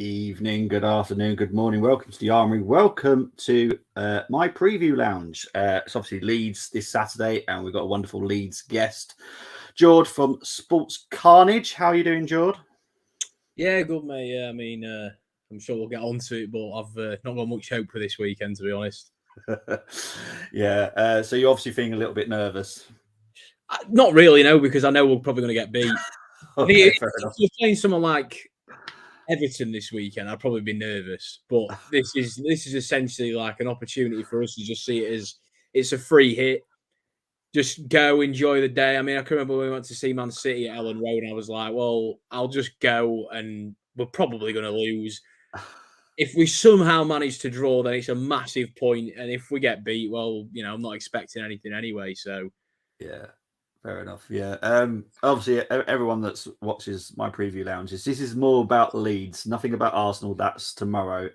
evening, good afternoon, good morning. Welcome to the Armoury. Welcome to my preview lounge. It's obviously Leeds this Saturday, and we've got a wonderful Leeds guest, Jord from Sports Carnage. How are you doing, Jord? Yeah, good, mate. Yeah, I mean, I'm sure we'll get onto it, but I've not got much hope for this weekend, to be honest. Yeah, so you're obviously feeling a little bit nervous. Not really, no, because I know we're probably going to get beat. Okay, fair enough. If you're playing someone like Everton this weekend, I'd probably be nervous. But this is essentially like an opportunity for us to just see it as it's a free hit. Just go enjoy the day. I mean, I can remember when we went to see Man City at Ellen Road, and I was like, well, I'll just go, and we're probably going to lose. If we somehow manage to draw, then it's a massive point. And if we get beat, well, you know, I'm not expecting anything anyway. So, yeah, fair enough. Yeah. Obviously, everyone that watches my preview lounges, this is more about Leeds, nothing about Arsenal. That's tomorrow.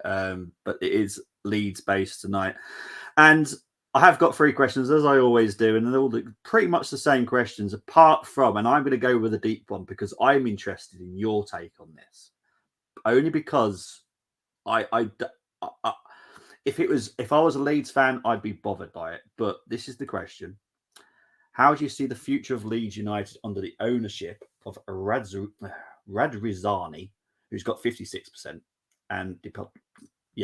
But it is Leeds based tonight. And I have got 3 questions, as I always do, and they're all pretty much the same questions, apart from, and I'm going to go with a deep one because I'm interested in your take on this, only because if I was a Leeds fan, I'd be bothered by it. But this is the question: how do you see the future of Leeds United under the ownership of Radrizani, who's got 56%, and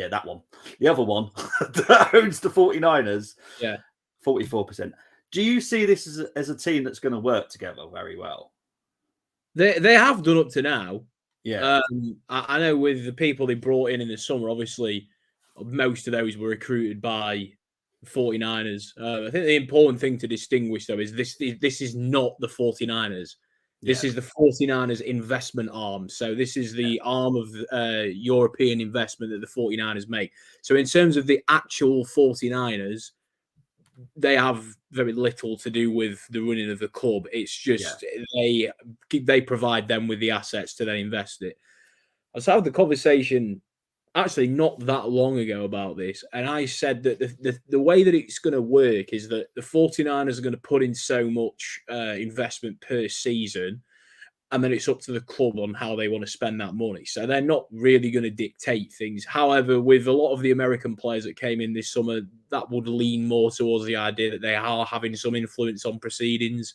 that one, the other one that owns the 49ers, 44%. Do you see this as a team that's going to work together very well? They have done up to now. Yeah. I know with the people they brought in the summer, obviously, most of those were recruited by 49ers. I think the important thing to distinguish, though, is this is not the 49ers. This is the 49ers investment arm. So this is the arm of European investment that the 49ers make. So in terms of the actual 49ers, they have very little to do with the running of the club. It's just they provide them with the assets to then invest it. I was having the conversation actually not that long ago about this, and I said that the way that it's going to work is that the 49ers are going to put in so much investment per season, and then it's up to the club on how they want to spend that money. So they're not really going to dictate things. However, with a lot of the American players that came in this summer, that would lean more towards the idea that they are having some influence on proceedings.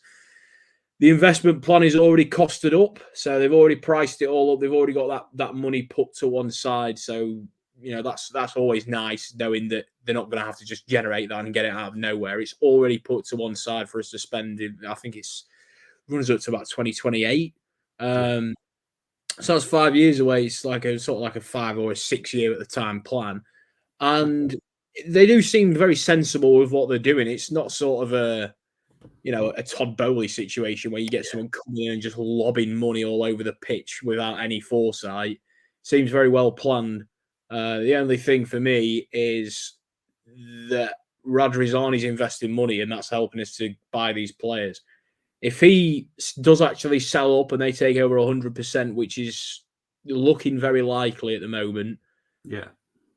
The investment plan is already costed up, so they've already priced it all up. They've already got that money put to one side. So, you know, that's always nice, knowing that they're not going to have to just generate that and get it out of nowhere. It's already put to one side for us to spend. I think it's runs up to about 2028. So that's 5 years away. It's like a sort of like a 5 or a 6 year at the time plan, and they do seem very sensible with what they're doing. It's not sort of a Todd Bowley situation where you get someone coming in and just lobbing money all over the pitch without any foresight. Seems very well planned. The only thing for me is that Radrizani's investing money, and that's helping us to buy these players. If he does actually sell up and they take over 100%, which is looking very likely at the moment,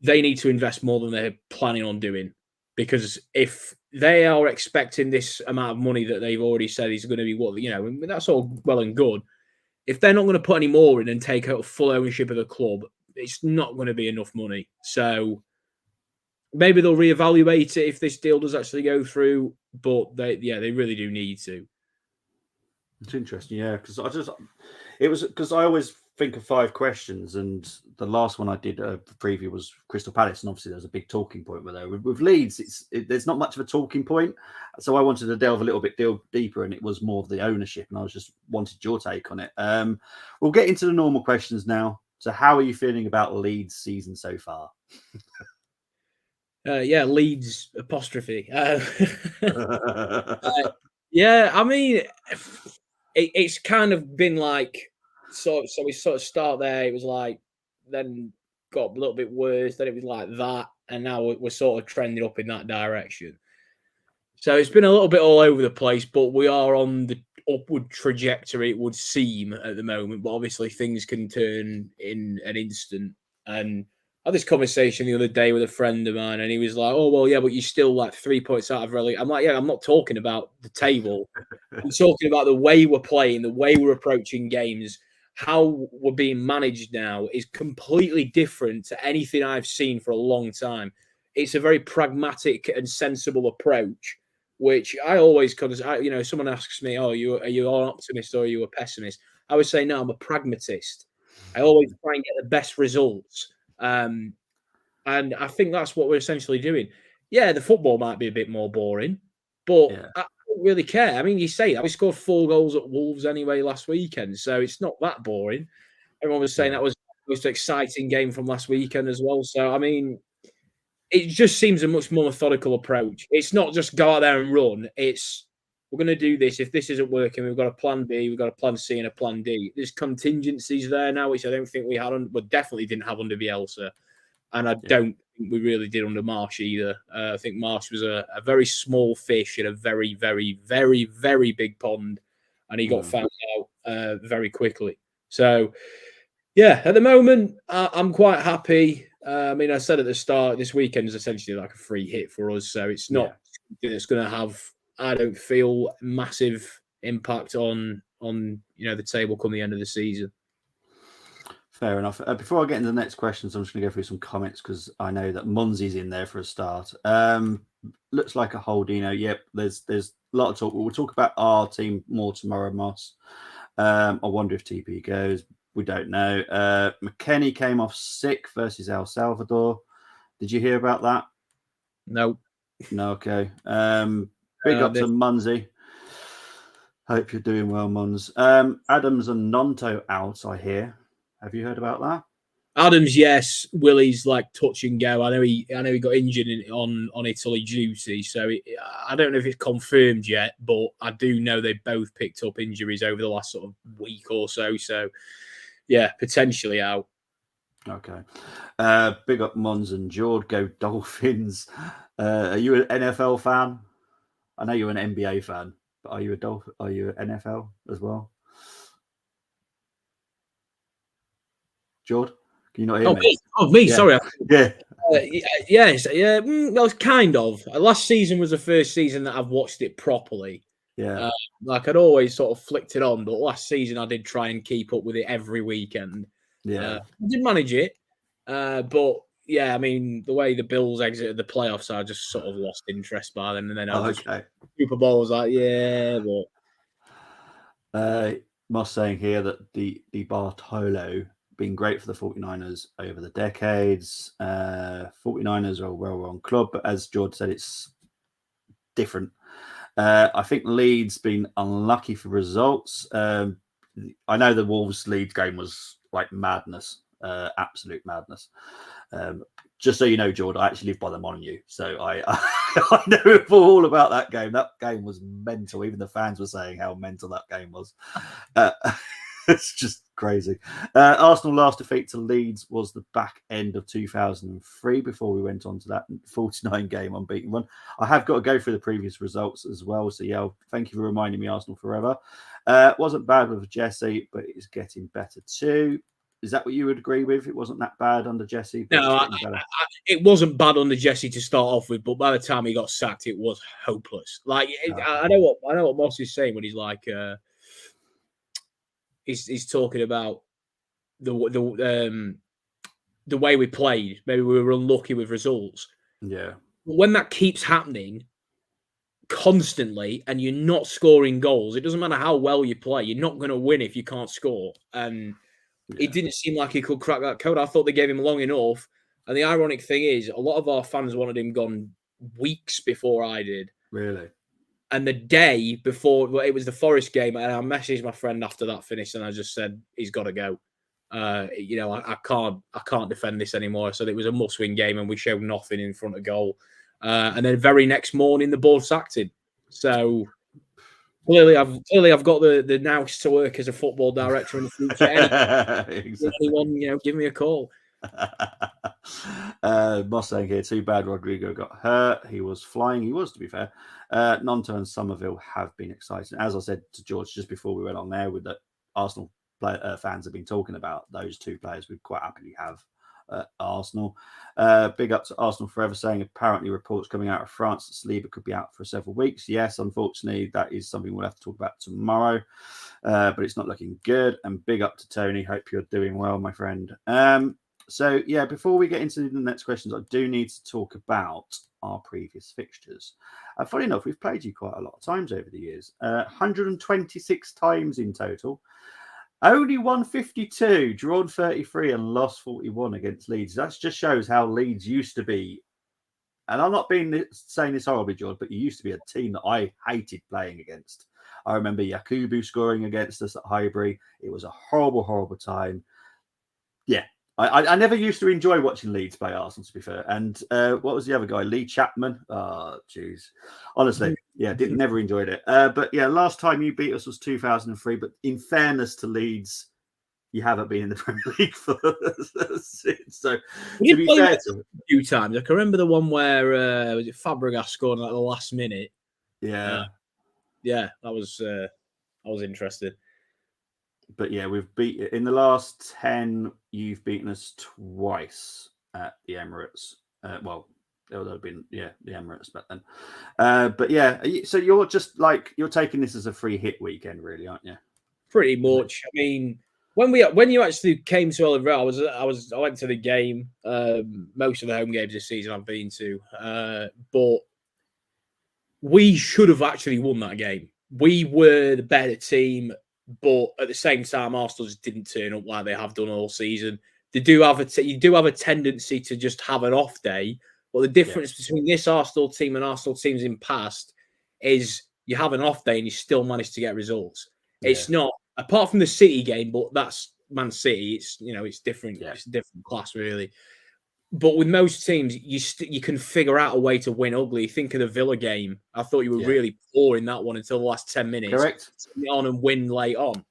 they need to invest more than they're planning on doing. Because if they are expecting this amount of money that they've already said is going to be that's all well and good. If they're not going to put any more in and take out full ownership of the club, it's not going to be enough money. So maybe they'll reevaluate it if this deal does actually go through. But they really do need to. It's interesting, because I always think of 5 questions, and the last one I did the preview was Crystal Palace, and obviously there's a big talking point with there. With Leeds, there's not much of a talking point, so I wanted to delve a little bit deeper, and it was more of the ownership, and I just wanted your take on it. We'll get into the normal questions now. So, how are you feeling about Leeds' season so far? Leeds apostrophe. I mean, it's kind of been like so we sort of start there. It was like then got a little bit worse. Then it was like that, and now we're sort of trending up in that direction. So it's been a little bit all over the place, but we are on the upward trajectory, it would seem, at the moment. But obviously things can turn in an instant. And I had this conversation the other day with a friend of mine, and he was like, oh, well, yeah, but you're still like 3 points out of relegation. I'm like, yeah, I'm not talking about the table. I'm talking about the way we're playing, the way we're approaching games, how we're being managed now is completely different to anything I've seen for a long time. It's a very pragmatic and sensible approach, which I always, because someone asks me, "Oh, are you an optimist or are you a pessimist?" I would say, "No, I'm a pragmatist. I always try and get the best results." And I think that's what we're essentially doing. Yeah, the football might be a bit more boring, but Yeah. I don't really care. I mean, you say that we scored 4 goals at Wolves anyway last weekend, so it's not that boring. Everyone was saying that was the most exciting game from last weekend as well. So, I mean, it just seems a much more methodical approach. It's not just go out there and run. It's we're going to do this. If this isn't working, we've got a plan B, we've got a plan C, and a plan D. There's contingencies there now, which I don't think we had, but definitely didn't have under Bielsa. And I don't think we really did under Marsh either. I think Marsh was a very small fish in a very, very, very, very big pond, and he got found out very quickly. So, yeah, at the moment, I'm quite happy. I mean, I said at the start, this weekend is essentially like a free hit for us. So it's not something that's going to have, I don't feel, massive impact on the table come the end of the season. Fair enough. Before I get into the next questions, I'm just going to go through some comments because I know that Munzy's in there for a start. Looks like a Holdino. Yep, there's a lot of talk. We'll talk about our team more tomorrow, Moss. I wonder if TP goes. We don't know. McKennie came off sick versus El Salvador. Did you hear about that? No. No, okay. Big up to Munzy. Hope you're doing well, Muns. Adams and Nonto out, I hear. Have you heard about that? Adams, yes. Willie's like touch and go. I know he got injured on Italy duty, so I don't know if it's confirmed yet, but I do know they both picked up injuries over the last sort of week or so. So, yeah, potentially out. Okay. Big up Mons and Jord. Go Dolphins. Are you an NFL fan? I know you're an NBA fan, but are you an NFL as well? Jord, can you not hear me? Me. Yeah. Sorry. Yeah. Yes. Yeah. Well, kind of. Last season was the first season that I've watched it properly. Yeah. Like I'd always sort of flicked it on, but last season I did try and keep up with it every weekend. Yeah. I did manage it, but yeah, I mean the way the Bills exited the playoffs, I just sort of lost interest by then, and then I just Super Bowl was like, yeah, but. Moss saying here that the Bartolo been great for the 49ers over the decades. 49ers are a well-run club, but as George said, it's different. I think Leeds been unlucky for results. I know the Wolves Leeds game was like madness, absolute madness. Just so you know, George, I actually live by the Molineux, so I know all about that game. That game was mental. Even the fans were saying how mental that game was. It's just crazy. Arsenal last defeat to Leeds was the back end of 2003 before we went on to that 49-game unbeaten run. I have got to go through the previous results as well. So, yeah, thank you for reminding me Arsenal forever. Wasn't bad with Jesse, but it's getting better too. Is that what you would agree with? It wasn't that bad under Jesse. no, it wasn't bad under Jesse to start off with, but by the time he got sacked, it was hopeless. Like I know what Moss is saying when he's like, he's talking about the way we played. Maybe we were unlucky with results. Yeah. But when that keeps happening constantly and you're not scoring goals, it doesn't matter how well you play. You're not going to win if you can't score. And it didn't seem like he could crack that code. I thought they gave him long enough. And the ironic thing is, a lot of our fans wanted him gone weeks before I did. Really? And the day before, well, it was the Forest game, and I messaged my friend after that finished, and I just said he's got to go. I can't defend this anymore. I said it was a must-win game, and we showed nothing in front of goal. And then very next morning, the board sacked him. So clearly, I've got the nous to work as a football director in the future. Exactly. Anyone, give me a call. Moss saying here, too bad Rodrigo got hurt. He was flying. He was, to be fair. Nonto and Somerville have been exciting. As I said to George just before we went on there, with that Arsenal fans have been talking about those two players we'd quite happily have Arsenal. Big up to Arsenal Forever saying apparently reports coming out of France that Saliba could be out for several weeks. Yes, unfortunately, that is something we'll have to talk about tomorrow, but it's not looking good. And big up to Tony. Hope you're doing well, my friend. So, yeah, before we get into the next questions, I do need to talk about our previous fixtures. Funny enough, we've played you quite a lot of times over the years, 126 times in total. Only won 52, drawn 33, and lost 41 against Leeds. That just shows how Leeds used to be. And I'm not saying this horribly, Jord, but you used to be a team that I hated playing against. I remember Yakubu scoring against us at Highbury. It was a horrible, horrible time. Yeah, I never used to enjoy watching Leeds play Arsenal, to be fair. And what was the other guy? Lee Chapman. Oh, jeez. Honestly, yeah, never enjoyed it. But yeah, last time you beat us was 2003. But in fairness to Leeds, you haven't been in the Premier League for since. So to be fair to a few times, I can remember the one where was it Fabregas scored at the last minute. Yeah, that was interesting. But yeah, we've beat in the last 10. You've beaten us twice at the Emirates. Well, there would have been the Emirates back then. But yeah, so you're just like you're taking this as a free hit weekend, really, aren't you? Pretty much. I mean, when you actually came to Oliver, I went to the game. Most of the home games this season I've been to, but we should have actually won that game. We were the better team. But at the same time, Arsenal just didn't turn up like they have done all season. You do have a tendency to just have an off day. But the difference between this Arsenal team and Arsenal teams in past is you have an off day and you still manage to get results. Yeah. It's not, apart from the City game, but that's Man City. It's it's different. Yeah. It's a different class, really. But with most teams, you can figure out a way to win ugly. Think of the Villa game. I thought you were really poor in that one until the last 10 minutes. Correct. On and win late on.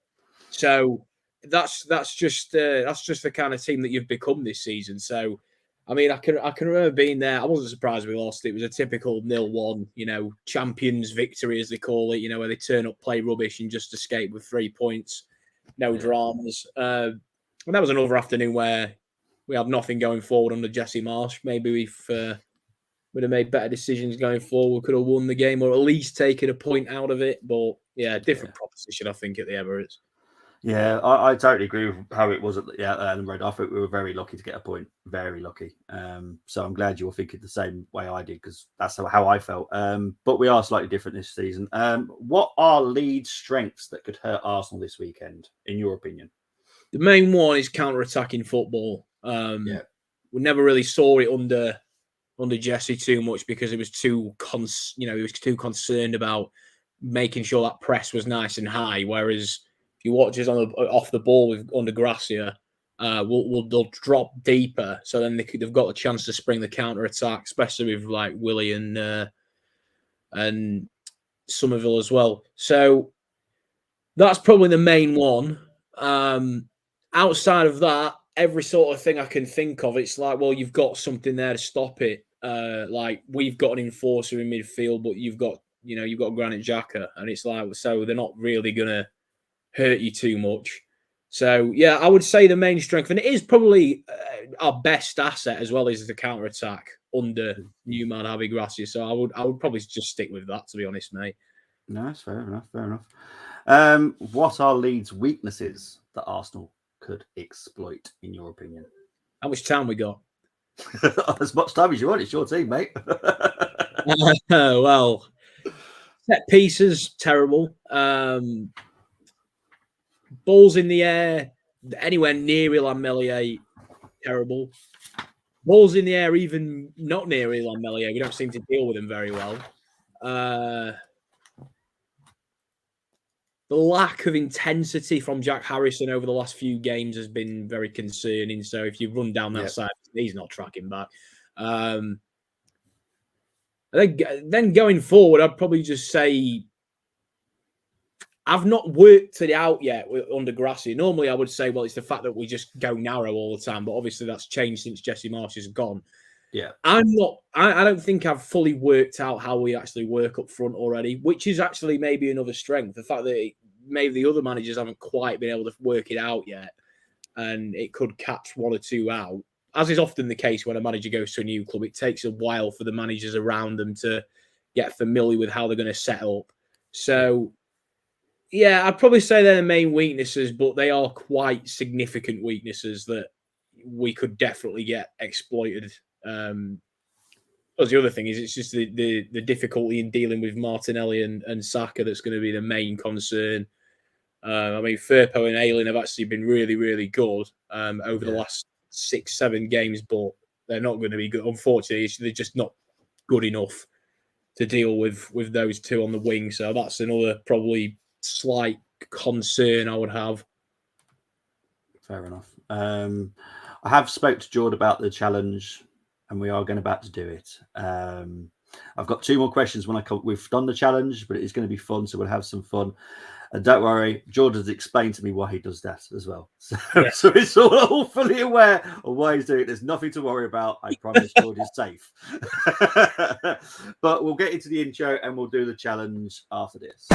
So that's just the kind of team that you've become this season. So, I mean, I can remember being there. I wasn't surprised we lost. It was a typical 0-1, champions victory, as they call it, where they turn up, play rubbish, and just escape with 3 points. No dramas. And that was another afternoon where we had nothing going forward under Jesse Marsh. Maybe we'd have made better decisions going forward. We could have won the game or at least taken a point out of it. But yeah, different proposition, I think, at the Emirates. Yeah, I totally agree with how it was at the Ellen Road. I think we were very lucky to get a point. Very lucky. So I'm glad you're thinking the same way I did because that's how I felt. But we are slightly different this season. What are Leeds' strengths that could hurt Arsenal this weekend, in your opinion? The main one is counter-attacking football. We never really saw it under Jesse too much because he was too concerned about making sure that press was nice and high. Whereas if you watch us off the ball under Gracia, they'll drop deeper, so then they've got a chance to spring the counter attack, especially with like Willie and Somerville as well. So that's probably the main one. Outside of that, every sort of thing I can think of, it's like, well, you've got something there to stop it. Like we've got an enforcer in midfield, but you've got Granit Xhaka, and it's like, so they're not really gonna hurt you too much. So yeah, I would say the main strength, and it is probably our best asset as well, is the counter attack under new man Javi Gracia. So I would probably just stick with that, to be honest, mate. No, that's fair enough. Fair enough. What are Leeds' weaknesses that Arsenal could exploit, in your opinion? How much time we got? As much time as you want. It's your team, mate. Well, set pieces, terrible. Balls in the air, anywhere near Ilan Meslier, terrible. Balls in the air, even not near Ilan Meslier, we don't seem to deal with them very well. The lack of intensity from Jack Harrison over the last few games has been very concerning. So if you run down that side, he's not tracking back. Then going forward, I'd probably just say I've not worked it out yet under Gracia. Normally, I would say, well, it's the fact that we just go narrow all the time. But obviously, that's changed since Jesse Marsh has gone. Yeah, I don't think I've fully worked out how we actually work up front already, which is actually maybe another strength. The fact that maybe the other managers haven't quite been able to work it out yet, and it could catch one or two out. as is often the case when a manager goes to a new club, it takes a while for the managers around them to get familiar with how they're going to set up. So, yeah, I'd probably say they're the main weaknesses, but they are quite significant weaknesses that we could definitely get exploited. Because the other thing is, it's just the difficulty in dealing with Martinelli and Saka that's going to be the main concern. I mean, Firpo and Ayling have actually been really, really good over the last 6-7 games, but they're not going to be good. Unfortunately, they're just not good enough to deal with those two on the wing. So that's another probably slight concern I would have. Fair enough. I have spoke to Jord about the challenge, and we are going about to do it. I've got 2 more questions when I come. We've done the challenge, but it's going to be fun, so we'll have some fun. And don't worry, Jordan's explained to me why he does that as well. So, so it's all fully aware of why he's doing it. There's nothing to worry about. I promise Jordan is safe. But we'll get into the intro and we'll do the challenge after this.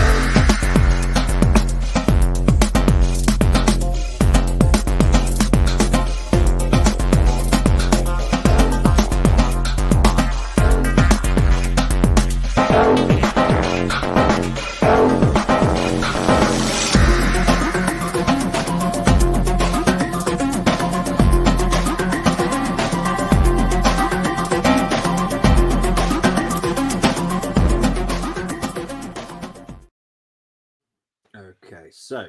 Okay, so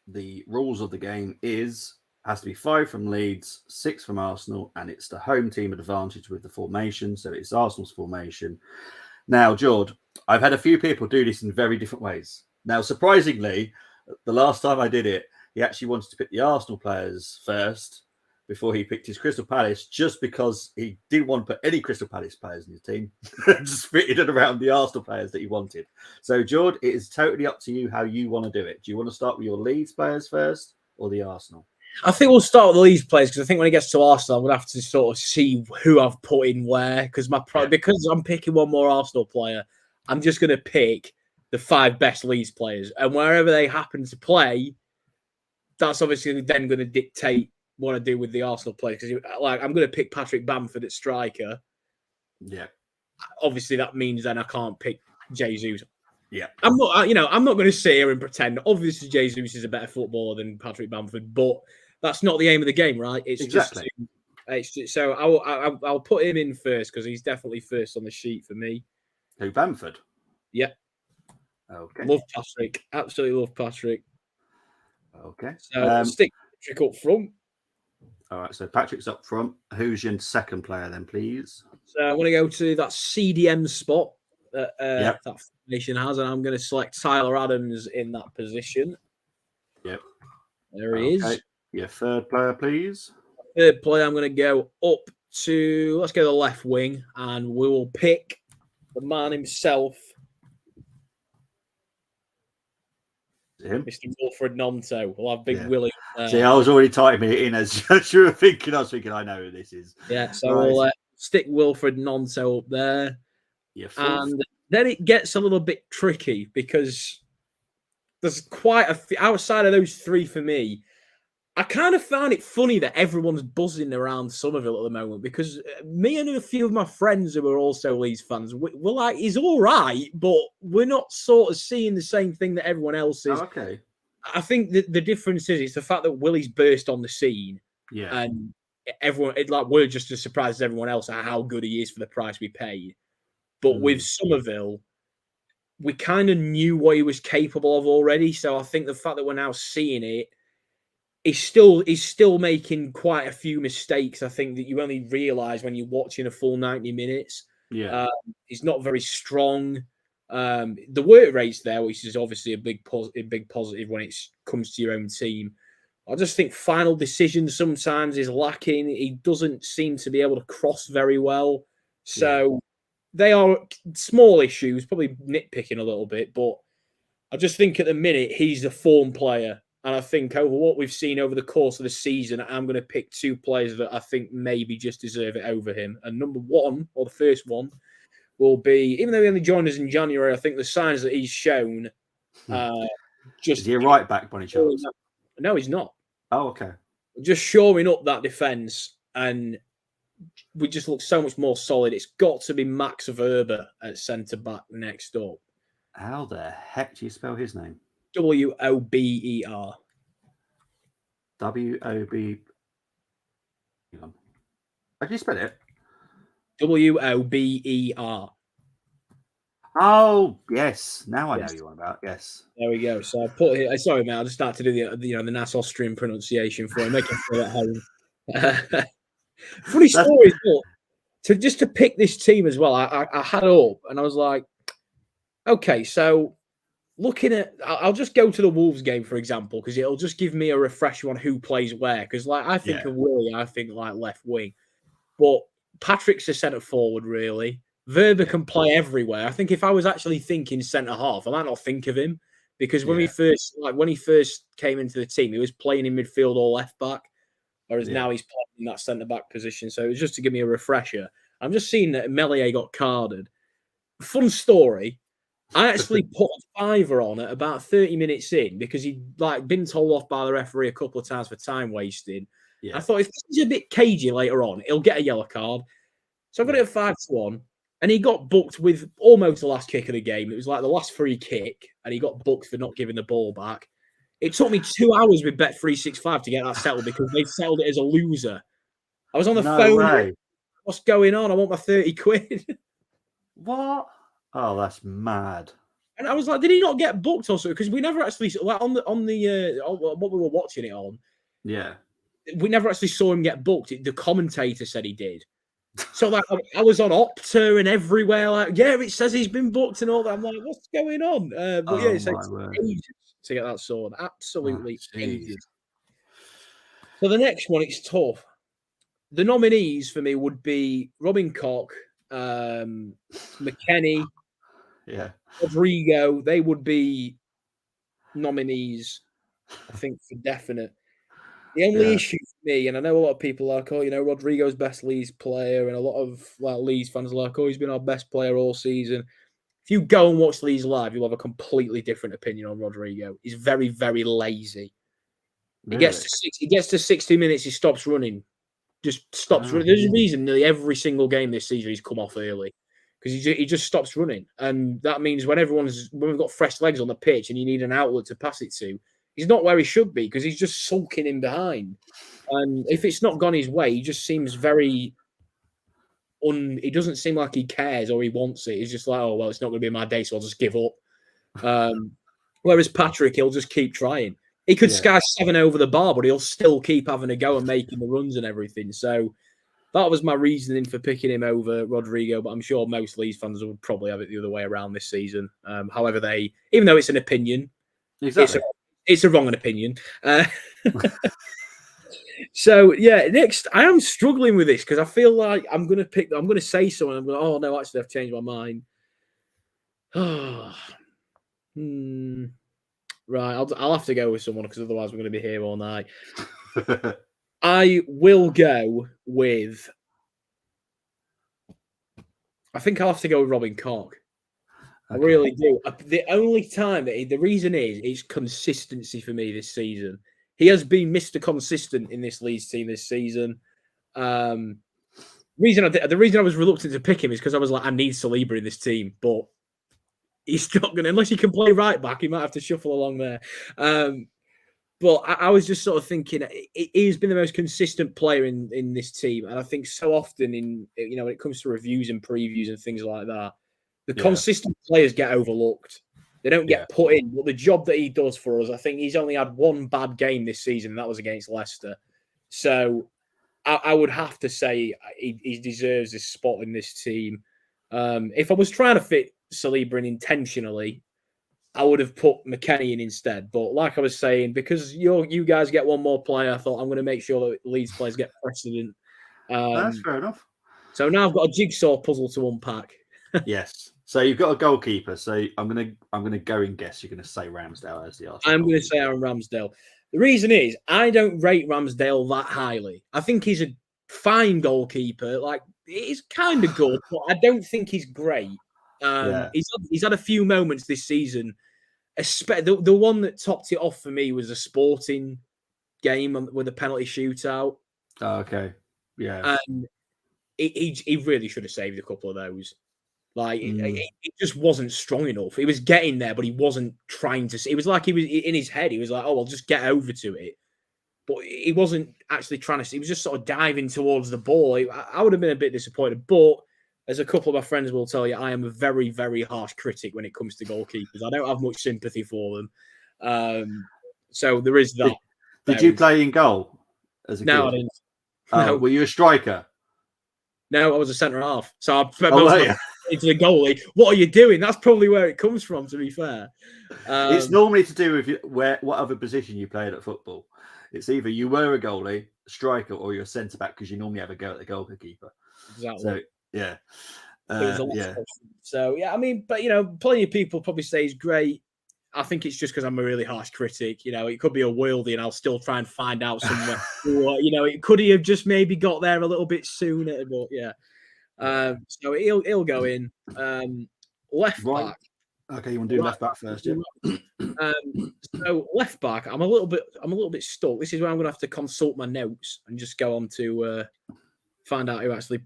the rules of the game has to be 5 from Leeds, 6 from Arsenal, and it's the home team advantage with the formation. So it's Arsenal's formation. Now, Jord, I've had a few people do this in very different ways. Now, surprisingly, the last time I did it, he actually wanted to pick the Arsenal players first before he picked his Crystal Palace, just because he didn't want to put any Crystal Palace players in his team, just fitted it around the Arsenal players that he wanted. So, Jord, it is totally up to you how you want to do it. Do you want to start with your Leeds players first or the Arsenal? I think we'll start with the Leeds players, because I think when it gets to Arsenal, I'm going to have to sort of see who I've put in where, because because I'm picking one more Arsenal player, I'm just going to pick the 5 best Leeds players, and wherever they happen to play, that's obviously then going to dictate what I do with the Arsenal players. Because I'm going to pick Patrick Bamford at striker. Yeah. Obviously, that means then I can't pick Jesus. Yeah. I'm not going to sit here and pretend. Obviously, Jesus is a better footballer than Patrick Bamford, but that's not the aim of the game, right? It's exactly. So I'll put him in first, because he's definitely first on the sheet for me. Who, Bamford? Yeah. Okay. Love Patrick. Absolutely love Patrick. Okay. So stick Patrick up front. All right. So Patrick's up front. Who's your second player then, please? So I'm going to go to that CDM spot that that formation has, and I'm going to select Tyler Adams in that position. Yep. There he is. Your third player, please. Third player, I'm going to go up to, let's go to the left wing, and we will pick the man himself, Mr. Wilfred Gnonto. We'll have Big Willie. See, I was already typing it in as you were thinking. I was thinking, I know who this is. Yeah, so we'll stick Wilfred Gnonto up there. And then it gets a little bit tricky, because there's quite a few outside of those 3 for me. I kind of found it funny that everyone's buzzing around Somerville at the moment, because me and a few of my friends who are also Leeds fans, we're like, he's all right, but we're not sort of seeing the same thing that everyone else is. Oh, okay. I think the difference is the fact that Willie's burst on the scene. Yeah. And everyone, we're just as surprised as everyone else at how good he is for the price we paid. But with Somerville, we kind of knew what he was capable of already. So I think the fact that we're now seeing it, he's still making quite a few mistakes. I think that you only realise when you're watching a full 90 minutes. Yeah. He's not very strong. The work rate's there, which is obviously a big positive when it comes to your own team. I just think final decisions sometimes is lacking. He doesn't seem to be able to cross very well. So they are small issues, probably nitpicking a little bit, but I just think at the minute he's a form player. And I think over what we've seen over the course of the season, I'm going to pick 2 players that I think maybe just deserve it over him. And number 1, or the first one, will be, even though he only joined us in January, I think the signs that he's shown just... Is he a right back, by any chance? No, he's not. Oh, okay. Just shoring up that defence and we just look so much more solid. It's got to be Max Verber at centre back next up. How the heck do you spell his name? Wober. W-O-B. Hang on. How do you spell it? Wober. Oh, yes. Now I know you on about. Yes. There we go. So I put it. Sorry, mate. I just started to do the nice Austrian pronunciation for him, making feel at home. Funny story, to pick this team as well. I had up and I was like, okay, so looking at, I'll just go to the Wolves game for example because it'll just give me a refresher on who plays where. Because like I think of Willie, I think like left wing, but Patrick's a centre forward really. Verber can play everywhere. I think if I was actually thinking centre half, I might not think of him because when he first came into the team, he was playing in midfield or left back, whereas now he's playing in that centre back position. So it was just to give me a refresher. I'm just seeing that Melier got carded. Fun story. I actually put a fiver on it about 30 minutes in because he'd like been told off by the referee a couple of times for time wasting. Yeah. I thought if he's a bit cagey later on, he'll get a yellow card. So I got it at 5-1. And he got booked with almost the last kick of the game. It was like the last free kick, and he got booked for not giving the ball back. It took me 2 hours with Bet365 to get that settled because they settled it as a loser. I was on the phone. Way. What's going on? I want my 30 quid. What? Oh, that's mad. And I was like, did he not get booked also? Because we never actually, like on what we were watching it on. Yeah. We never actually saw him get booked. The commentator said he did. So like I was on Opta and everywhere, like it says he's been booked and all that. I'm like, what's going on? But it takes ages to get that sorted. Absolutely ages. So the next one, it's tough. The nominees for me would be Robin Koch, McKennie, Rodrigo. They would be nominees, I think, for definite. The only issue for me, and I know a lot of people are like, Rodrigo's best Leeds player, and a lot of Leeds fans are like, he's been our best player all season. If you go and watch Leeds live, you'll have a completely different opinion on Rodrigo. He's very, very lazy. Really? He gets to 60 minutes, he stops running. Just stops running. There's a reason nearly every single game this season he's come off early because he just stops running. And that means when we've got fresh legs on the pitch and you need an outlet to pass it to, he's not where he should be because he's just sulking in behind. And if it's not gone his way, he just seems very he doesn't seem like he cares or he wants it. He's just like, oh, well, it's not going to be my day, so I'll just give up. Whereas Patrick, he'll just keep trying. He could sky 7 over the bar, but he'll still keep having a go and making the runs and everything. So that was my reasoning for picking him over Rodrigo, but I'm sure most Leeds fans would probably have it the other way around this season. However, even though it's an opinion, it's a wrong opinion. So next I am struggling with this because I feel like I'm going to say someone. I'm going, oh no, actually I've changed my mind. Right, I'll have to go with someone because otherwise we're going to be here all night. I will go with. I think I'll have to go with Robin Koch. I really do. The only time the reason is consistency for me this season. He has been Mr. Consistent in this Leeds team this season. The reason I was reluctant to pick him is because I was like, I need Saliba in this team, but he's not going to, unless he can play right back, he might have to shuffle along there. But I was just sort of thinking, he's been the most consistent player in this team. And I think so often when it comes to reviews and previews and things like that, the consistent players get overlooked. They don't get put in. But the job that he does for us, I think he's only had one bad game this season, and that was against Leicester. So I would have to say he deserves this spot in this team. If I was trying to fit Saliba in intentionally, I would have put McKennie in instead. But like I was saying, because you guys get one more player, I thought I'm going to make sure that Leeds players get precedent. That's fair enough. So now I've got a jigsaw puzzle to unpack. Yes. So you've got a goalkeeper. So I'm gonna go and guess you're gonna say Ramsdale as the Arsenal. I'm going to say Aaron Ramsdale. The reason is I don't rate Ramsdale that highly. I think he's a fine goalkeeper. Like he's kind of good, but I don't think he's great. He's had a few moments this season. The one that topped it off for me was a Sporting game with a penalty shootout. Oh, okay. Yeah. he really should have saved a couple of those. Like it just wasn't strong enough. He was getting there, but he wasn't trying to. It was like he was in his head. He was like, "Oh, I'll just get over to it," but he wasn't actually trying to. He was just sort of diving towards the ball. I would have been a bit disappointed, but as a couple of my friends will tell you, I am a very, very harsh critic when it comes to goalkeepers. I don't have much sympathy for them. So there is that. Did you play in goal as a kid? No, I didn't. No. Were you a striker? No, I was a centre half. So I into the goalie. What are you doing? That's probably where it comes from, to be fair. It's normally to do with what other position you played at football. It's either you were a goalie, striker, or you're a centre back because you normally have a go at the goalkeeper. Exactly. So yeah. So yeah, I mean, but plenty of people probably say he's great. I think it's just because I'm a really harsh critic. It could be a worldie, and I'll still try and find out somewhere. It could he have just maybe got there a little bit sooner, but yeah. So he'll go in. Left back. Okay, you want to do left back first, yeah? So left back, I'm a little bit stuck. This is where I'm going to have to consult my notes and just go on to find out who actually,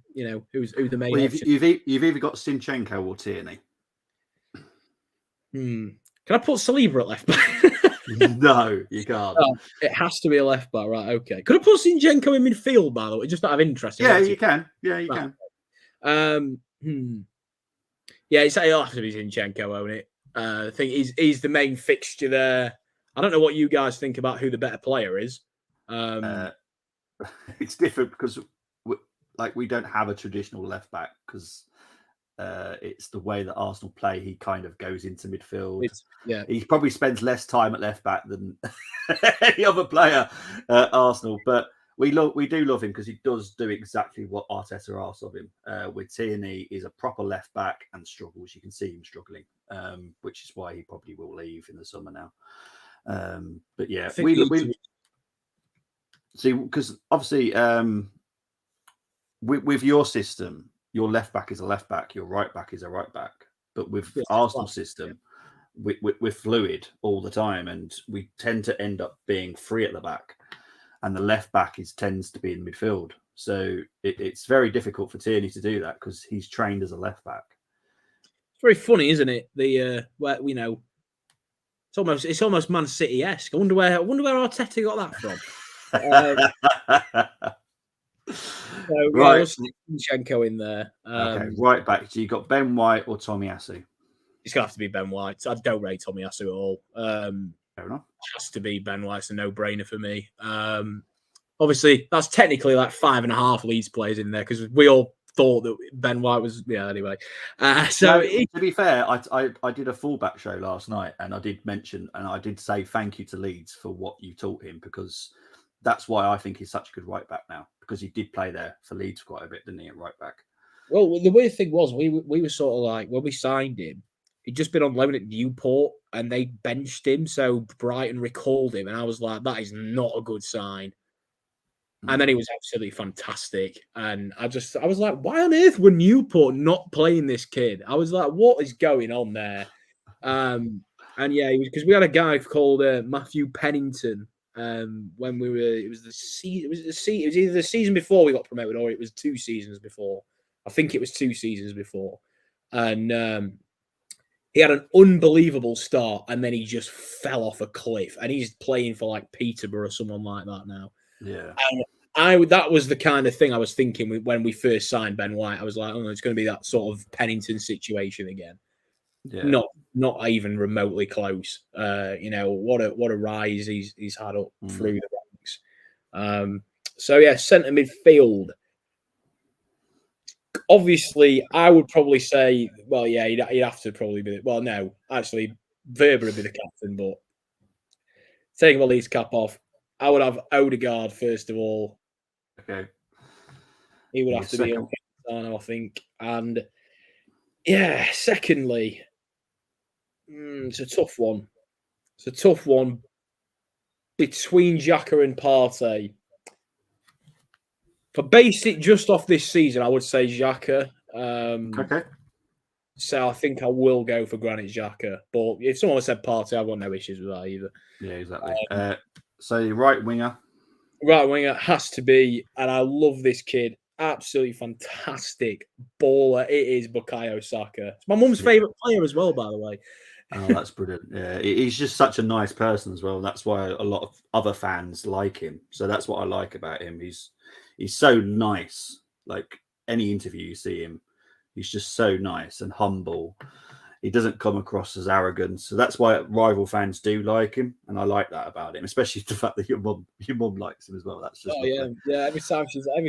who's the main. Well, you've either got Zinchenko or Tierney. Can I put Saliba at left back? No, you can't. Oh, it has to be a left back, right? Okay. Could I put Zinchenko in midfield, by the way? Just out of interest. Yeah, you can. Yeah, you can. Yeah, it'll have to be Zinchenko, won't it? I think he's the main fixture there. I don't know what you guys think about who the better player is. It's different because we don't have a traditional left back because it's the way that Arsenal play. He kind of goes into midfield. He probably spends less time at left back than any other player at Arsenal, but we do love him because he does do exactly what Arteta asks of him. With Tierney, is a proper left back and struggles. You can see him struggling, which is why he probably will leave in the summer now. But yeah, we see, because obviously with your system, your left back is a left back, your right back is a right back. But with Arsenal system, we're fluid all the time, and we tend to end up being free at the back. And the left back tends to be in midfield. So it's very difficult for Tierney to do that because he's trained as a left back. It's very funny, isn't it? Where it's almost Man City-esque. I wonder where Arteta got that from. Right, Zinchenko in there. Okay, right back. So you got Ben White or Tomiyasu? It's gonna have to be Ben White. I don't rate Tomiyasu at all. Fair enough. It has to be Ben White. It's a no-brainer for me. Obviously, that's technically like 5.5 Leeds players in there because we all thought that Ben White was. Yeah. Anyway, to be fair, I did a fullback show last night, and I did mention and I did say thank you to Leeds for what you taught him because that's why I think he's such a good right back now because he did play there for Leeds quite a bit, didn't he, at right back? Well, the weird thing was we were sort of like when we signed him. He'd just been on loan at Newport and they benched him. So Brighton recalled him. And I was like, that is not a good sign. And then he was absolutely fantastic. And I was like, why on earth were Newport not playing this kid? I was like, what is going on there? And yeah, because we had a guy called Matthew Pennington. When it was either the season before we got promoted or it was 2 seasons before. I think it was 2 seasons before. And he had an unbelievable start, and then he just fell off a cliff. And he's playing for like Peterborough or someone like that now. Yeah, and that was the kind of thing I was thinking when we first signed Ben White. I was like, oh, it's going to be that sort of Pennington situation again. Yeah. Not even remotely close. What a rise he's had up through the ranks. So yeah, centre midfield. Obviously, I would probably say, well, yeah, he'd have to probably be. Well, no, actually, Verber would be the captain, but taking my Leeds cap off, I would have Odegaard first of all. Okay. He would have to be on Capitano, I think. And yeah, secondly, it's a tough one. It's a tough one between Xhaka and Partey. For basic, just off this season, I would say Xhaka. Okay. So I think I will go for Granit Xhaka. But if someone said Partey, I've got no issues with that either. Yeah, exactly. So right winger. Right winger has to be, and I love this kid, absolutely fantastic baller. It is Bukayo Saka. It's my mum's favourite player as well, by the way. Oh, that's brilliant. Yeah, he's just such a nice person as well. That's why a lot of other fans like him. So that's what I like about him. He's so nice. Like any interview you see him, he's just so nice and humble. He doesn't come across as arrogant. So that's why rival fans do like him. And I like that about him, especially the fact that your mum likes him as well. That's just yeah. Every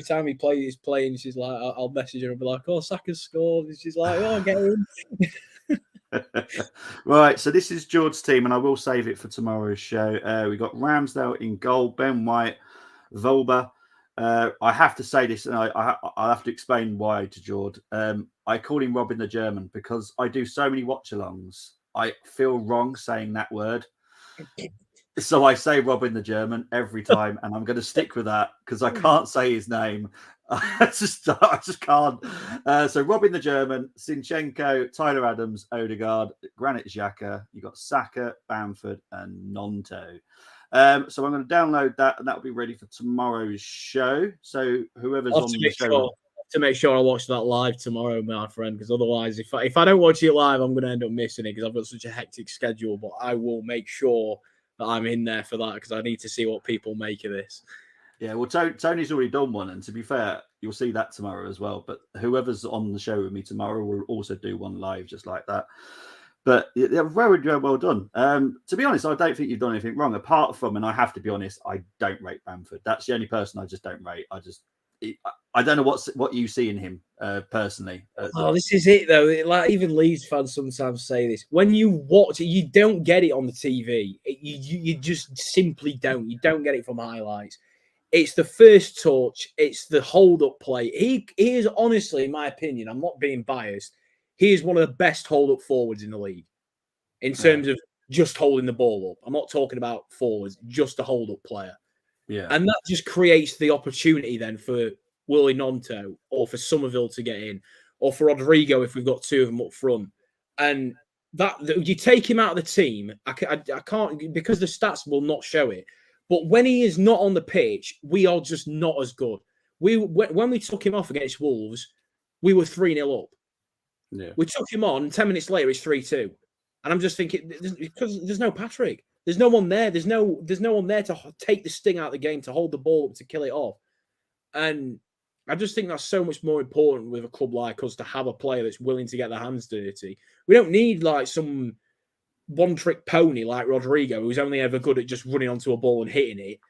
time he's playing, she's like, I'll message her and be like, oh, Saka's scored. And she's like, oh, get him. Right, so this is Jord's team, and I will save it for tomorrow's show. We got Ramsdale in goal, Ben White, Volba. I have to say this, and I'll have to explain why to Jord. I call him Robin the German because I do so many watch-alongs. I feel wrong saying that word. So I say Robin the German every time, and I'm going to stick with that because I can't say his name. I just can't. So Robin the German, Zinchenko, Tyler Adams, Odegaard, Granit Xhaka. You got Saka, Bamford, and Nonto. So I'm going to download that, and that will be ready for tomorrow's show. So whoever's on the show. To make sure I watch that live tomorrow, my friend, because otherwise, if I don't watch it live, I'm going to end up missing it because I've got such a hectic schedule. But I will make sure that I'm in there for that because I need to see what people make of this. Yeah, well, Tony's already done one, and to be fair, you'll see that tomorrow as well. But whoever's on the show with me tomorrow will also do one live just like that. But yeah, very well done. To be honest, I don't think you've done anything wrong, apart from, and I have to be honest, I don't rate Bamford. That's the only person I just don't rate. I don't know what you see in him personally. This is it though. Like even Leeds fans sometimes say this. When you watch it, you don't get it on the TV. You just simply don't. You don't get it from highlights. It's the first touch. It's the hold-up play. He is honestly, in my opinion, I'm not being biased. He is one of the best hold-up forwards in the league in terms of just holding the ball up. I'm not talking about forwards, just a hold-up player. Yeah. And that just creates the opportunity then for Willie Nonto or for Somerville to get in or for Rodrigo if we've got two of them up front. And that you take him out of the team, I can't because the stats will not show it. But when he is not on the pitch, we are just not as good. When we took him off against Wolves, we were 3-0 up. Yeah. We took him on, 10 minutes later, it's 3-2. And I'm just thinking, because there's no Patrick. There's no one there. There's no one there to take the sting out of the game, to hold the ball up, to kill it off. And I just think that's so much more important with a club like us to have a player that's willing to get their hands dirty. We don't need like some one-trick pony like Rodrigo, who's only ever good at just running onto a ball and hitting it.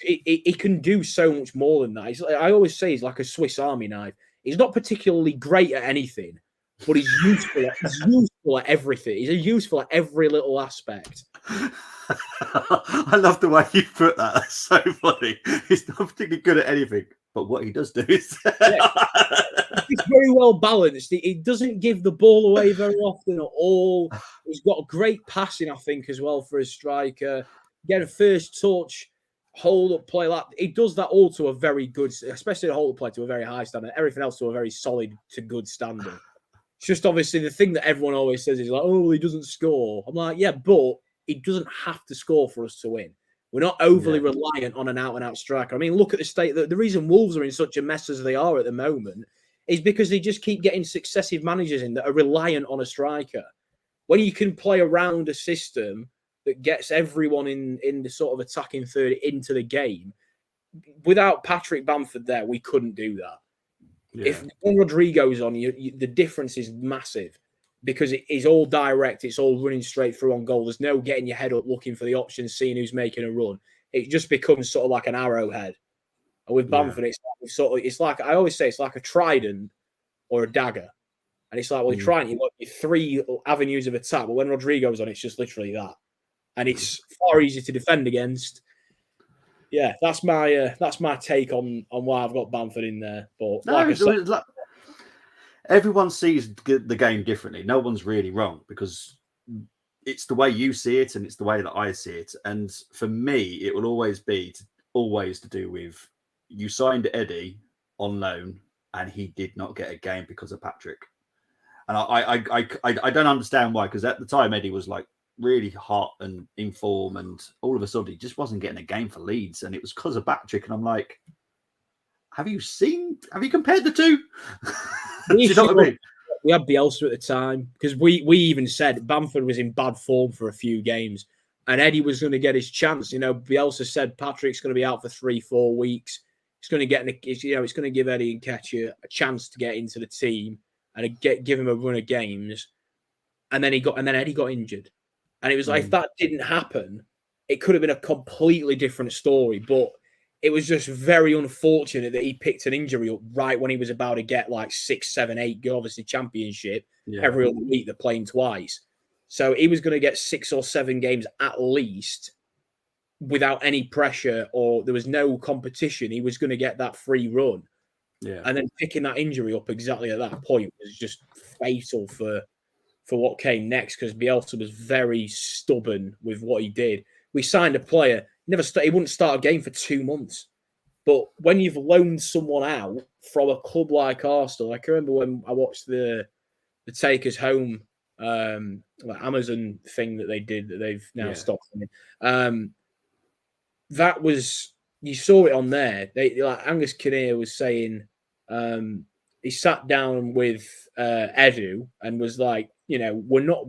It can do so much more than that. I always say he's like a Swiss Army knife. He's not particularly great at anything, but he's useful. He's useful at everything. He's useful at every little aspect. I love the way you put that. That's so funny. He's not particularly good at anything, but what he does do is He's very well balanced. He doesn't give the ball away very often at all. He's got great passing, I think, as well for a striker. Get a first touch, hold up play. Like he does that all to a very good, especially the hold up play to a very high standard. Everything else to a very solid to good standard. It's just obviously the thing that everyone always says is like, oh, he doesn't score. I'm like, yeah, but he doesn't have to score for us to win. We're not overly reliant on an out-and-out striker. I mean, look at the state. The reason Wolves are in such a mess as they are at the moment is because they just keep getting successive managers in that are reliant on a striker. When you can play around a system that gets everyone in the sort of attacking third into the game, without Patrick Bamford there, we couldn't do that. Yeah. If Rodrigo's on, the difference is massive because it is all direct. It's all running straight through on goal. There's no getting your head up looking for the options, seeing who's making a run. It just becomes sort of like an arrowhead. And with Bamford, it's like I always say, it's like a trident or a dagger. And it's like, well, you're trying, you've got your three avenues of attack, but when Rodrigo's on, it's just literally that. And it's far easier to defend against. Yeah, that's my take on why I've got Bamford in there. But no, like I said, everyone sees the game differently. No one's really wrong because it's the way you see it and it's the way that I see it. And for me, it will always be to do with you signed Eddie on loan and he did not get a game because of Patrick. And I don't understand why, because at the time Eddie was like really hot and in form, and all of a sudden he just wasn't getting a game for Leeds, and it was because of Patrick. And I'm like, have you compared the two? The Do you know issue what I mean? we had Bielsa at the time because we even said Bamford was in bad form for a few games and Eddie was going to get his chance. You know, Bielsa said Patrick's going to be out for 3-4 weeks. It's going to it's going to give Eddie Nketiah a chance to get into the team and give him a run of games. And then Eddie got injured. And it was like, if that didn't happen, it could have been a completely different story. But it was just very unfortunate that he picked an injury up right when he was about to get like 6, 7, 8, obviously championship. Yeah. Every other week they're playing twice. So he was going to get 6 or 7 games at least without any pressure or there was no competition. He was going to get that free run. Yeah. And then picking that injury up exactly at that point was just fatal for what came next because Bielsa was very stubborn with what he did. We signed a player, he wouldn't start a game for 2 months. But when you've loaned someone out from a club like Arsenal, I can remember when I watched the Take Us Home Amazon thing that they did that they've now stopped. That was, you saw it on there. Like Angus Kinnear was saying, he sat down with Edu and was like, you know,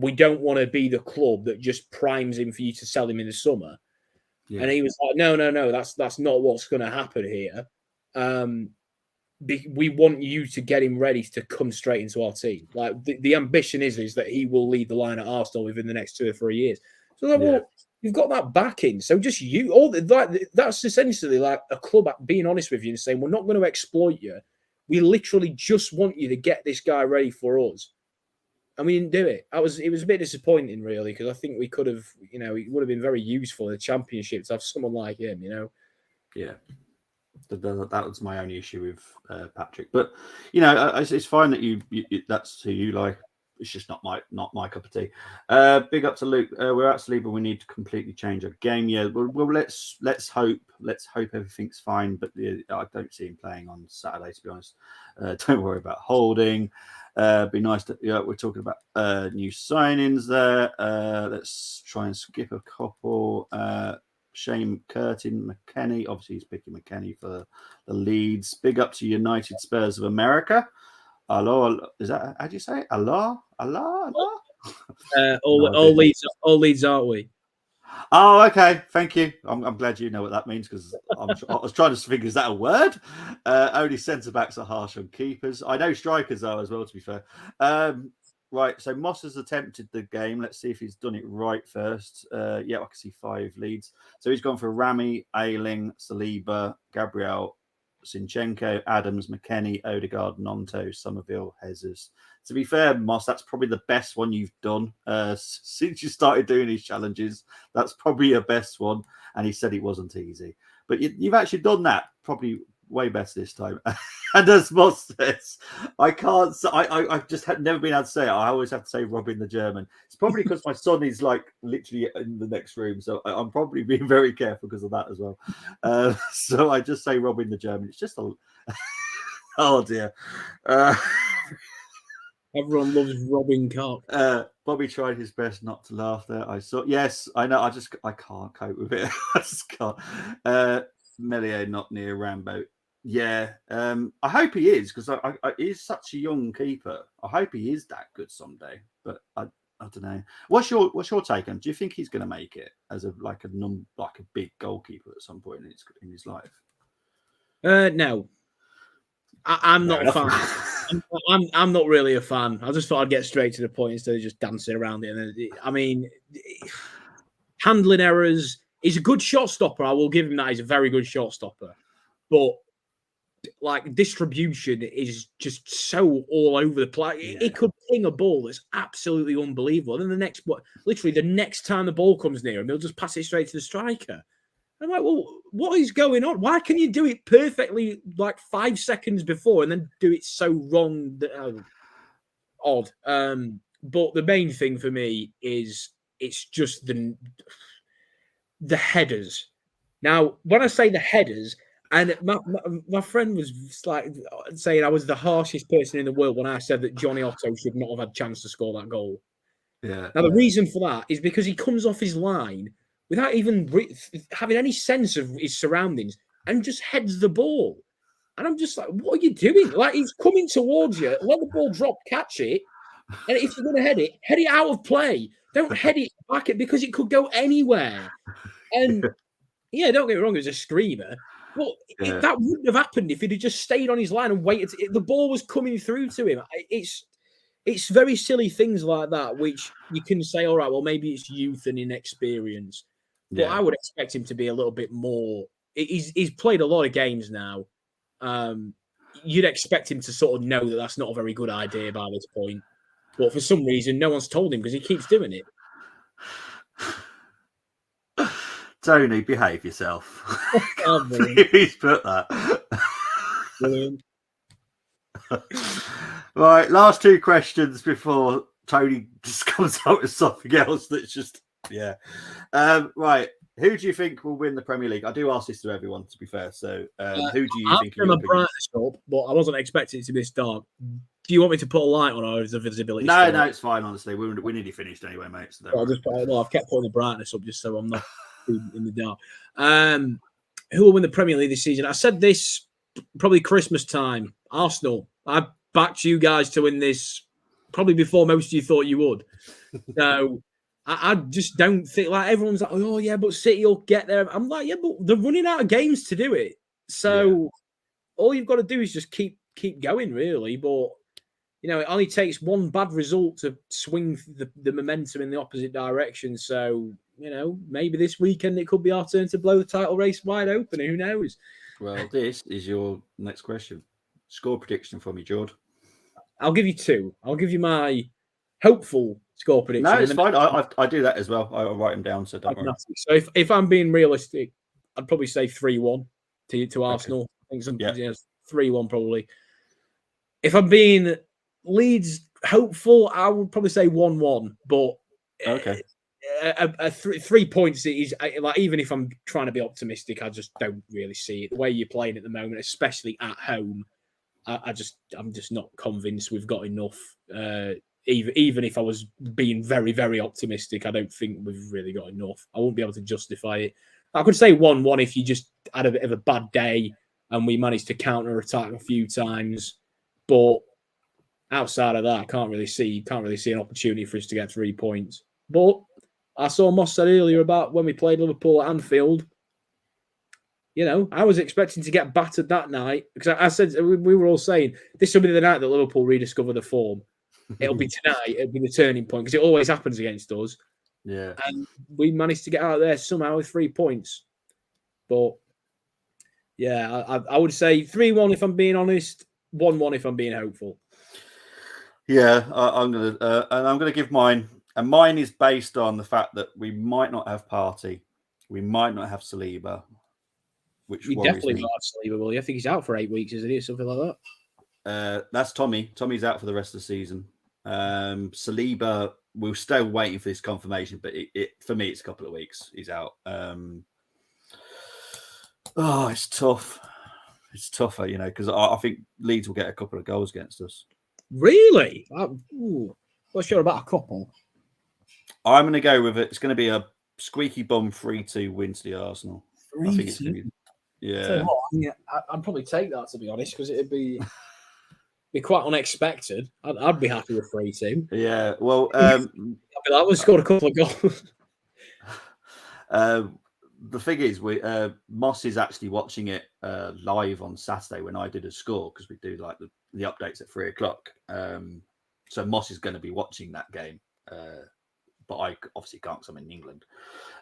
we don't want to be the club that just primes him for you to sell him in the summer. Yeah. And he was like, no, that's not what's going to happen here. We want you to get him ready to come straight into our team. Like the ambition is that he will lead the line at Arsenal within the next 2 or 3 years. So like, well, you've got that backing. So just that's essentially like a club being honest with you and saying, we're not going to exploit you. We literally just want you to get this guy ready for us. And we didn't do it. It was a bit disappointing, really, because I think we could have, you know, it would have been very useful in the Championship to have someone like him, you know. Yeah. That was my only issue with Patrick. But, you know, it's fine that you that's who you like. It's just not my cup of tea. Big up to Luke. We're actually, but we need to completely change our game. Yeah, well, let's hope everything's fine. But I don't see him playing on Saturday, to be honest. Don't worry about Holding. Be nice to. Yeah, we're talking about new signings there. Let's try and skip a couple. Shane Curtin, McKennie. Obviously, he's picking McKennie for the Leeds. Big up to United Spurs of America. Hello, is that how do you say it? Allah? All Leeds, aren't we? Oh, okay. Thank you. I'm glad you know what that means because I was trying to figure, is that a word? Only centre backs are harsh on keepers. I know strikers are as well, to be fair. Right. So Moss has attempted the game. Let's see if he's done it right first. I can see 5 leads. So he's gone for Rami, Ayling, Saliba, Gabriel, Sinchenko, Adams, McKennie, Odegaard, Nonto, Somerville, Jesus. To be fair, Moss, that's probably the best one you've done since you started doing these challenges. That's probably your best one. And he said it wasn't easy. But you've actually done that probably way better this time. And as Moss says, I can't. I've just never been able to say it. I always have to say Robin the German. It's probably because my son is like literally in the next room, so I'm probably being very careful because of that as well. So I just say Robin the German. It's just a. Oh dear. Everyone loves Robin Cock. Bobby tried his best not to laugh there. I saw. Yes, I know. I can't cope with it. I just can't. Melier not near Rambo. Yeah, I hope he is because he's such a young keeper. I hope he is that good someday. But I don't know. What's your take on? Do you think he's going to make it as a big goalkeeper at some point in his life? No, I'm not a fan. I'm not really a fan. I just thought I'd get straight to the point instead of just dancing around it. I mean, handling errors. He's a good shot stopper. I will give him that. He's a very good shot stopper, but like distribution is just so all over the place. Yeah. It could ping a ball that's absolutely unbelievable. And then the next time the ball comes near him, he'll just pass it straight to the striker. I'm like, well, what is going on? Why can you do it perfectly like 5 seconds before and then do it so wrong? Odd. But the main thing for me is it's just the headers. Now, when I say the headers, and my friend was like saying I was the harshest person in the world when I said that Johnny Otto should not have had a chance to score that goal. Yeah. Now, the reason for that is because he comes off his line without even having any sense of his surroundings and just heads the ball. And I'm just like, what are you doing? Like, he's coming towards you. Let the ball drop, catch it. And if you're going to head it out of play. Don't head it back because it could go anywhere. And yeah, don't get me wrong, it was a screamer. But that wouldn't have happened if he'd have just stayed on his line and waited. The ball was coming through to him. It's very silly things like that, which you can say, all right, well, maybe it's youth and inexperience. But I would expect him to be a little bit more. He's played a lot of games now. You'd expect him to sort of know that that's not a very good idea by this point. But for some reason, no one's told him because he keeps doing it. Tony, behave yourself. Please put that. Brilliant. Right, last two questions before Tony just comes out with something else that's just, right. Who do you think will win the Premier League? I do ask this to everyone, to be fair. So, who do you think? I'm brightness up, but I wasn't expecting it to be this dark. Do you want me to put a light on, or is the visibility? No, it's fine. Honestly, we're nearly finished anyway, mate. So I've kept putting the brightness up just so I'm not in the dark. Who will win the Premier League this season? I said this probably Christmas time. Arsenal. I backed you guys to win this probably before most of you thought you would. So. I just don't think, like, everyone's like, oh, yeah, but City will get there. I'm like, yeah, but they're running out of games to do it. So all you've got to do is just keep going, really. But, you know, it only takes one bad result to swing the momentum in the opposite direction. So, you know, maybe this weekend it could be our turn to blow the title race wide open. Who knows? Well, this is your next question. Score prediction for me, Jord. I'll give you two. I'll give you my hopeful score prediction. No, it's fine. I do that as well. I write them down, so don't worry. So if I'm being realistic, I'd probably say 3-1 to Arsenal. I think 3-1 probably. If I'm being Leeds hopeful, I would probably say 1-1. But okay, 3 points is like, even if I'm trying to be optimistic, I just don't really see it. The way you're playing at the moment, especially at home, I'm just not convinced we've got enough. Even if I was being very, very optimistic, I don't think we've really got enough. I won't be able to justify it. I could say 1-1 if you just had a bit of a bad day and we managed to counter-attack a few times. But outside of that, I can't really see an opportunity for us to get 3 points. But I saw Moss said earlier about when we played Liverpool at Anfield. You know, I was expecting to get battered that night because I said we were all saying this will be the night that Liverpool rediscover the form. It'll be tonight. It'll be the turning point because it always happens against us. Yeah. And we managed to get out of there somehow with 3 points. But yeah, I would say 3-1 if I'm being honest, 1-1 if I'm being hopeful. Yeah, I'm gonna give mine, and mine is based on the fact that we might not have Partey, we might not have Saliba, which we worries definitely me. not have Saliba. Will you? I think he's out for 8 weeks, isn't he? Something like that. That's Tommy. Tommy's out for the rest of the season. Saliba, we're still waiting for this confirmation, but it for me, it's a couple of weeks. He's out. It's tough. It's tougher, you know, because I think Leeds will get a couple of goals against us. Really? Not sure about a couple. I'm going to go with it. It's going to be a squeaky bum 3-2 win to the Arsenal. 3-2? I think it's going to be, yeah. I'd probably take that, to be honest, because it'd be quite unexpected. I'd be happy with 3-2. Yeah, well, I'd be like, we scored a couple of goals. The thing is, Moss is actually watching it live on Saturday when I did a score, because we do like the updates at 3:00. So Moss is going to be watching that game, but I obviously can't because I'm in England.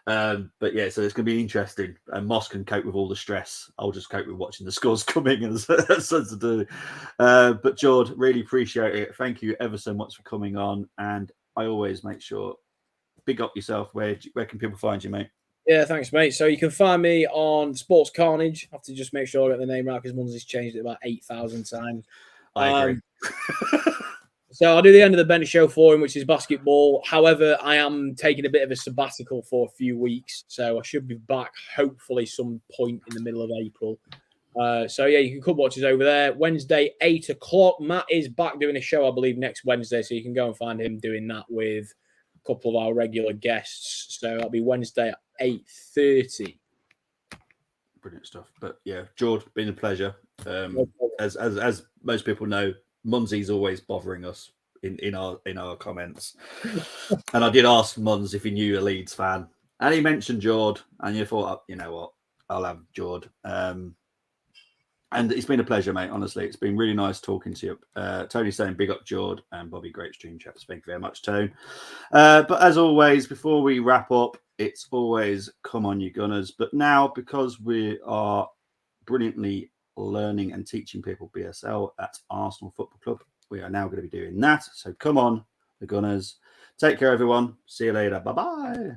But yeah, so it's going to be interesting. And Moss can cope with all the stress. I'll just cope with watching the scores coming and so to do. But Jord, really appreciate it. Thank you ever so much for coming on. And I always make sure, big up yourself. Where can people find you, mate? Yeah, thanks, mate. So you can find me on Sports Carnage. I have to just make sure I get the name right because Munzie's changed it about 8,000 times. I agree. So I'll do the end of the bench show for him, which is basketball. However, I am taking a bit of a sabbatical for a few weeks. So I should be back hopefully some point in the middle of April. So yeah, you can come watch us over there. Wednesday, 8:00. Matt is back doing a show, I believe, next Wednesday. So you can go and find him doing that with a couple of our regular guests. So that'll be Wednesday at 8:30. Brilliant stuff. But yeah, Jord, been a pleasure. As most people know, Munsy's always bothering us in our comments. And I did ask Muns if he knew a Leeds fan, and he mentioned Jord, and you thought, you know what, I'll have Jord. And it's been a pleasure, mate. Honestly, it's been really nice talking to you. Tony's saying big up Jord, and Bobby, great stream, chaps. Thank you very much, Tone. But as always, before we wrap up, it's always come on, you Gunners. But now, because we are brilliantly learning and teaching people BSL at Arsenal Football Club, we are now going to be doing that. So come on, the Gunners. Take care, everyone. See you later. Bye-bye.